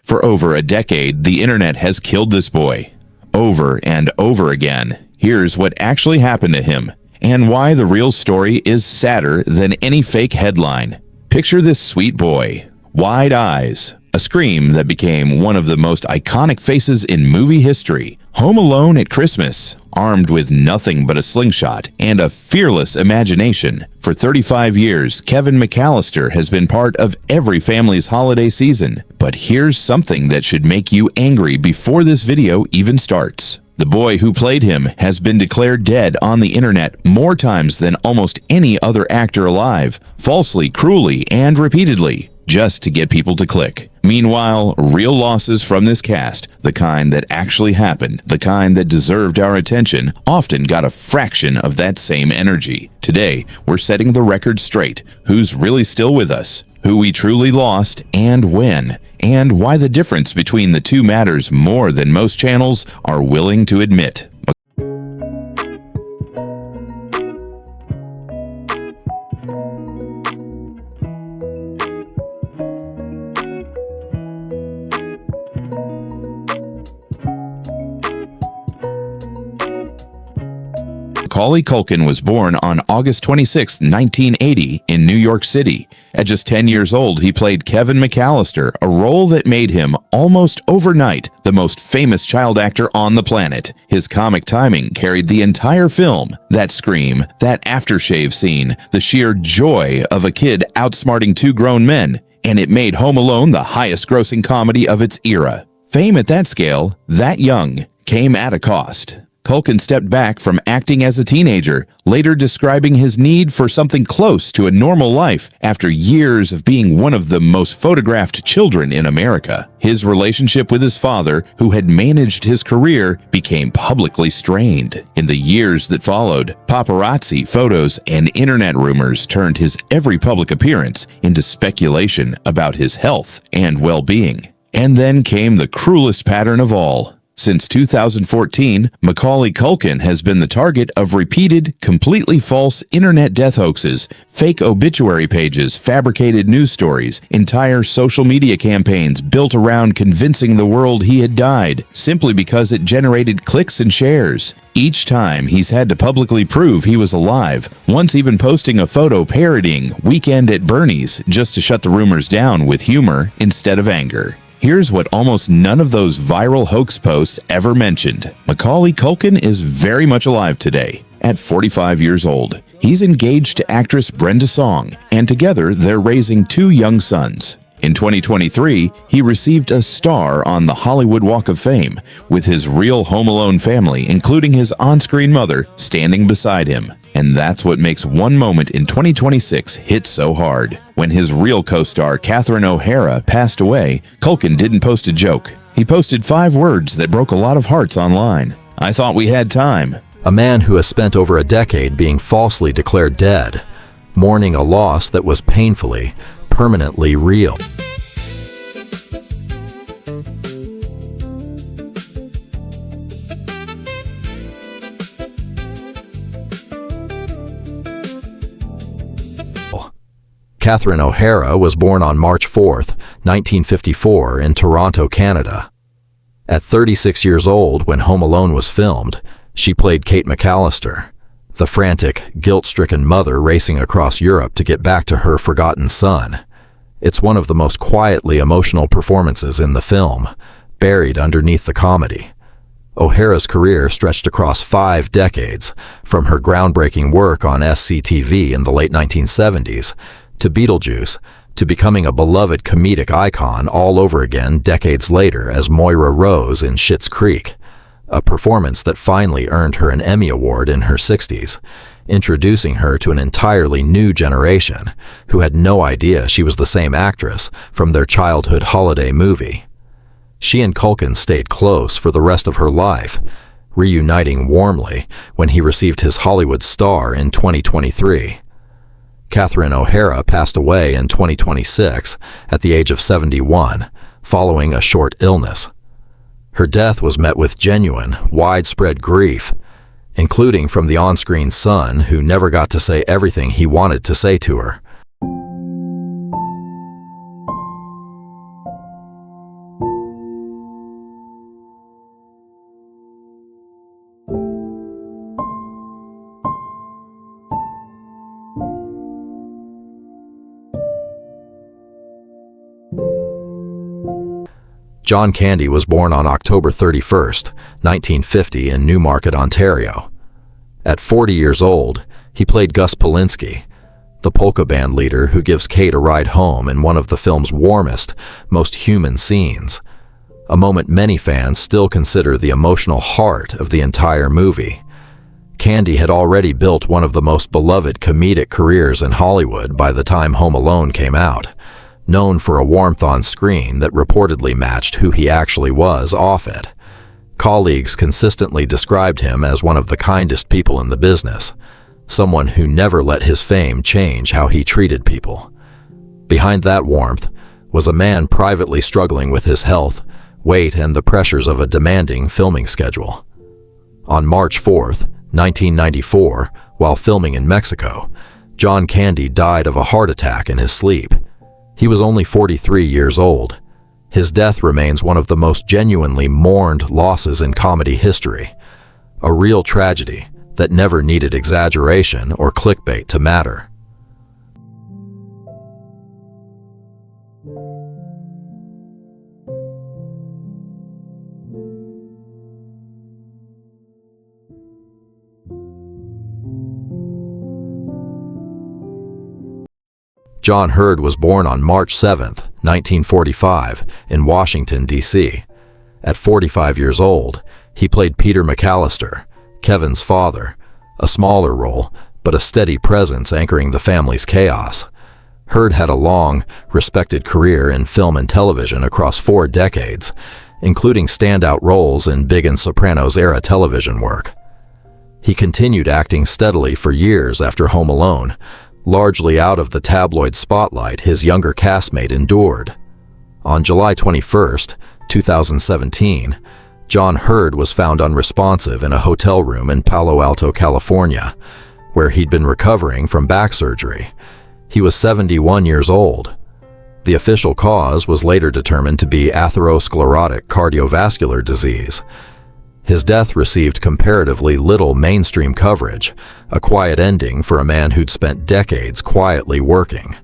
For over a decade, the internet has killed this boy. Over and over again. Here's what actually happened to him, and why the real story is sadder than any fake headline. Picture this sweet boy. Wide eyes. A scream that became one of the most iconic faces in movie history. Home Alone at Christmas. Armed with nothing but a slingshot and a fearless imagination. For 35 years, Kevin McCallister has been part of every family's holiday season. But here's something that should make you angry before this video even starts. The boy who played him has been declared dead on the internet more times than almost any other actor alive, falsely, cruelly, and repeatedly, just to get people to click. Meanwhile, real losses from this cast, the kind that actually happened, the kind that deserved our attention, often got a fraction of that same energy. Today, we're setting the record straight. Who's really still with us? Who we truly lost, and when? And why the difference between the two matters more than most channels are willing to admit. Macaulay Culkin was born on August 26, 1980, in New York City. At just 10 years old, he played Kevin McCallister, a role that made him, almost overnight, the most famous child actor on the planet. His comic timing carried the entire film. That scream, that aftershave scene, the sheer joy of a kid outsmarting two grown men, and it made Home Alone the highest-grossing comedy of its era. Fame at that scale, that young, came at a cost. Culkin stepped back from acting as a teenager, later describing his need for something close to a normal life after years of being one of the most photographed children in America. His relationship with his father, who had managed his career, became publicly strained. In the years that followed, paparazzi photos and internet rumors turned his every public appearance into speculation about his health and well-being. And then came the cruelest pattern of all. Since 2014, Macaulay Culkin has been the target of repeated, completely false internet death hoaxes, fake obituary pages, fabricated news stories, entire social media campaigns built around convincing the world he had died, simply because it generated clicks and shares. Each time, he's had to publicly prove he was alive, once even posting a photo parodying Weekend at Bernie's just to shut the rumors down with humor instead of anger. Here's what almost none of those viral hoax posts ever mentioned. Macaulay Culkin is very much alive today. At 45 years old, he's engaged to actress Brenda Song, and together they're raising two young sons. In 2023, he received a star on the Hollywood Walk of Fame, with his real Home Alone family, including his on-screen mother, standing beside him. And that's what makes one moment in 2026 hit so hard. When his real co-star Katherine passed away, Culkin didn't post a joke. He posted 5 words that broke a lot of hearts online. "I thought we had time." A man who has spent over a decade being falsely declared dead, mourning a loss that was painfully, permanently real. Katherine O'Hara was born on March 4, 1954 in Toronto, Canada. At 36 years old when Home Alone was filmed, she played Kate McCallister, the frantic, guilt-stricken mother racing across Europe to get back to her forgotten son. It's one of the most quietly emotional performances in the film, buried underneath the comedy. O'Hara's career stretched across 5 decades, from her groundbreaking work on SCTV in the late 1970s, to Beetlejuice, to becoming a beloved comedic icon all over again decades later as Moira Rose in Schitt's Creek, a performance that finally earned her an Emmy Award in her 60s, introducing her to an entirely new generation who had no idea she was the same actress from their childhood holiday movie. She and Culkin stayed close for the rest of her life, reuniting warmly when he received his Hollywood star in 2023. Katherine O'Hara passed away in 2026 at the age of 71, following a short illness. Her death was met with genuine, widespread grief, including from the on-screen son who never got to say everything he wanted to say to her. John Candy was born on October 31st, 1950 in Newmarket, Ontario. At 40 years old, he played Gus Polinski, the polka band leader who gives Kate a ride home in one of the film's warmest, most human scenes, a moment many fans still consider the emotional heart of the entire movie. Candy had already built one of the most beloved comedic careers in Hollywood by the time Home Alone came out, known for a warmth on screen that reportedly matched who he actually was off it. Colleagues consistently described him as one of the kindest people in the business, someone who never let his fame change how he treated people. Behind that warmth was a man privately struggling with his health, weight, and the pressures of a demanding filming schedule. On March 4th, 1994, while filming in Mexico, John Candy died of a heart attack in his sleep. He was only 43 years old. His death remains one of the most genuinely mourned losses in comedy history, a real tragedy that never needed exaggeration or clickbait to matter. John Hurd was born on March 7, 1945, in Washington, D.C. At 45 years old, he played Peter McCallister, Kevin's father, a smaller role, but a steady presence anchoring the family's chaos. Hurd had a long, respected career in film and television across 4 decades, including standout roles in Big and Sopranos-era television work. He continued acting steadily for years after Home Alone, largely out of the tabloid spotlight his younger castmate endured. On July 21, 2017, John Hurd was found unresponsive in a hotel room in Palo Alto, California, where he'd been recovering from back surgery. He was 71 years old. The official cause was later determined to be atherosclerotic cardiovascular disease. His death received comparatively little mainstream coverage, a quiet ending for a man who'd spent decades quietly working.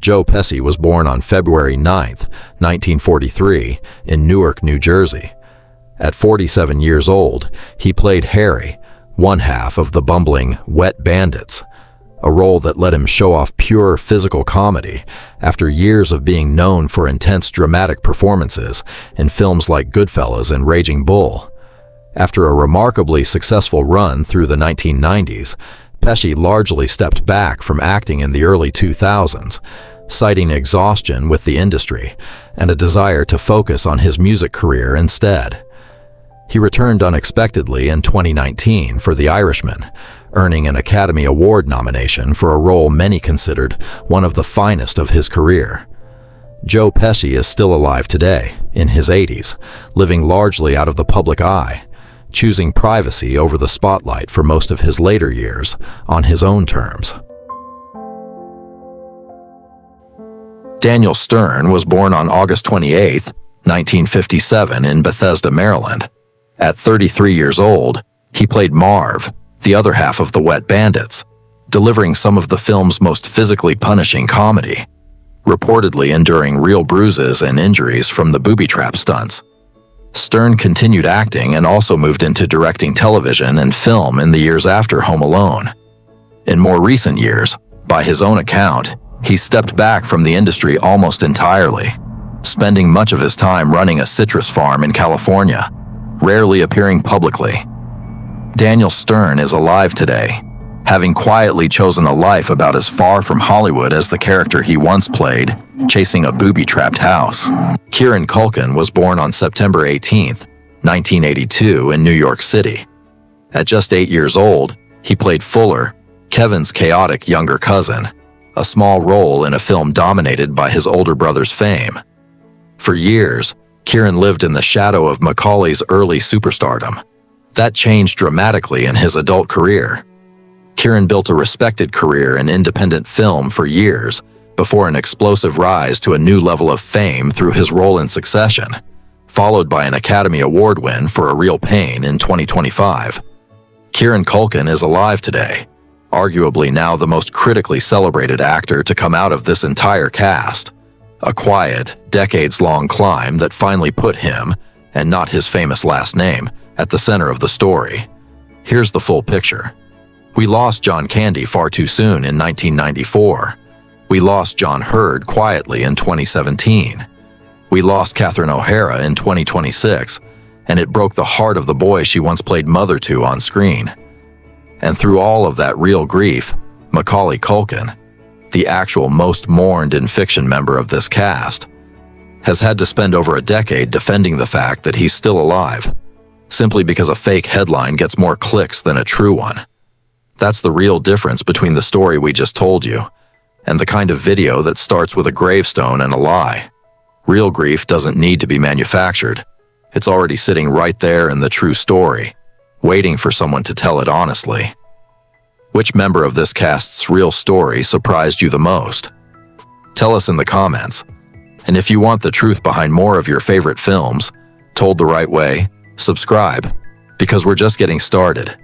Joe Pesci was born on February 9, 1943, in Newark, New Jersey. At 47 years old, he played Harry, one half of the bumbling Wet Bandits, a role that let him show off pure physical comedy after years of being known for intense dramatic performances in films like Goodfellas and Raging Bull. After a remarkably successful run through the 1990s, Pesci largely stepped back from acting in the early 2000s, citing exhaustion with the industry and a desire to focus on his music career instead. He returned unexpectedly in 2019 for The Irishman, earning an Academy Award nomination for a role many considered one of the finest of his career. Joe Pesci is still alive today, in his 80s, living largely out of the public eye, choosing privacy over the spotlight for most of his later years on his own terms. Daniel Stern was born on August 28, 1957 in Bethesda, Maryland. At 33 years old, he played Marv, the other half of the Wet Bandits, delivering some of the film's most physically punishing comedy, reportedly enduring real bruises and injuries from the booby trap stunts. Stern continued acting and also moved into directing television and film in the years after Home Alone. In more recent years, by his own account, he stepped back from the industry almost entirely, spending much of his time running a citrus farm in California, rarely appearing publicly. Daniel Stern is alive today, having quietly chosen a life about as far from Hollywood as the character he once played, chasing a booby-trapped house. Kieran Culkin was born on September 18, 1982 in New York City. At just 8 years old, he played Fuller, Kevin's chaotic younger cousin, a small role in a film dominated by his older brother's fame. For years, Kieran lived in the shadow of Macaulay's early superstardom. That changed dramatically in his adult career. Kieran built a respected career in independent film for years before an explosive rise to a new level of fame through his role in Succession, followed by an Academy Award win for A Real Pain in 2025. Kieran Culkin is alive today, arguably now the most critically celebrated actor to come out of this entire cast. A quiet, decades-long climb that finally put him, and not his famous last name, at the center of the story. Here's the full picture. We lost John Candy far too soon in 1994. We lost John Hurd quietly in 2017. We lost Catherine O'Hara in 2026, and it broke the heart of the boy she once played mother to on screen. And through all of that real grief, Macaulay Culkin, the actual most mourned in fiction member of this cast, has had to spend over a decade defending the fact that he's still alive, simply because a fake headline gets more clicks than a true one. That's the real difference between the story we just told you and the kind of video that starts with a gravestone and a lie. Real grief doesn't need to be manufactured. It's already sitting right there in the true story, waiting for someone to tell it honestly. Which member of this cast's real story surprised you the most? Tell us in the comments. And if you want the truth behind more of your favorite films, told the right way, subscribe, because we're just getting started.